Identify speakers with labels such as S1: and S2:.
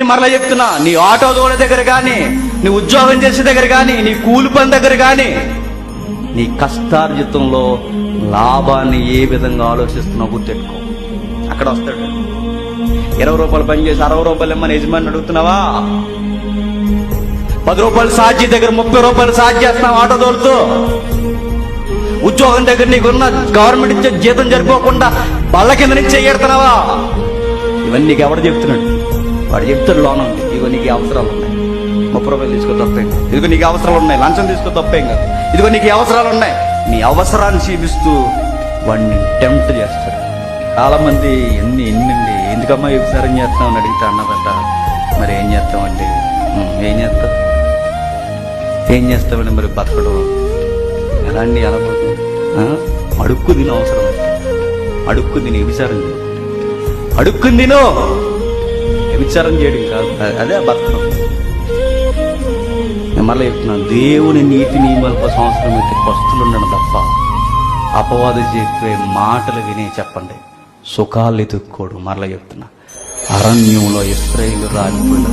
S1: మరలా చెప్తున్నా, నీ ఆటో దోడ దగ్గర కానీ, నీ ఉద్యోగం చేసే దగ్గర కానీ, నీ కూలి పని దగ్గర కానీ, నీ కష్టార్జితంలో లాభాన్ని ఏ విధంగా ఆలోచిస్తున్నావు గుర్తెట్టుకో. అక్కడ వస్తాడు. 20 రూపాయలు పని చేసి 60 రూపాయలు ఇమ్మని యజమాని అడుగుతున్నావా? 10 రూపాయలు సాధ్య దగ్గర 30 రూపాయలు సాధ్య చేస్తున్నావు ఆటో దోడుతూ. ఉద్యోగం దగ్గర నీకున్న గవర్నమెంట్ ఇచ్చే జీతం సరిపోకుండా బళ్ళ కింద నుంచి ఎగెడుతున్నావా? ఇవన్నీ నీకు ఎవడు చెప్తున్నాడు? వాడు చెప్తాడు లోన ఉంది, ఇదిగో నీకు అవసరాలు ఉన్నాయి, 30 రూపాయలు తీసుకో తప్పేం కాదు, ఇదిగో నీకు అవసరాలు ఉన్నాయి, లంచం తీసుకో తప్పేం కాదు, ఇదిగో నీకు అవసరాలు ఉన్నాయి. నీ అవసరాన్ని చూపిస్తూ వాడిని టెంప్ట్ చేస్తాడు. చాలా మంది ఎన్ని ఎందుకమ్మా వ్యభిచారం చేస్తామని అడిగితే అన్నదట, మరి ఏం చేస్తామండి, ఏం చేస్తామండి మరి బతకడం ఎలా అండి, ఎలా పోతుంది? అడుక్కు తిన అవసరం, అడుక్కు తిని వ్యభిచారం చేయడం, అడుక్కుని తినో వ్యభిచారం చేయడం కాదు, అదే బతకడం. నేను మళ్ళీ చెప్తున్నాను, దేవుని నీతి నియమాల కోసం అవసరమైతే పస్తులు ఉండడం తప్ప అపవాదు చెప్పే మాటలు వినే చెప్పండి, సుఖాలు ఎదుక్కోడు. మరలా చెప్తున్నా, అరణ్యంలో ఇశ్రాయేలు రాలిపోయిన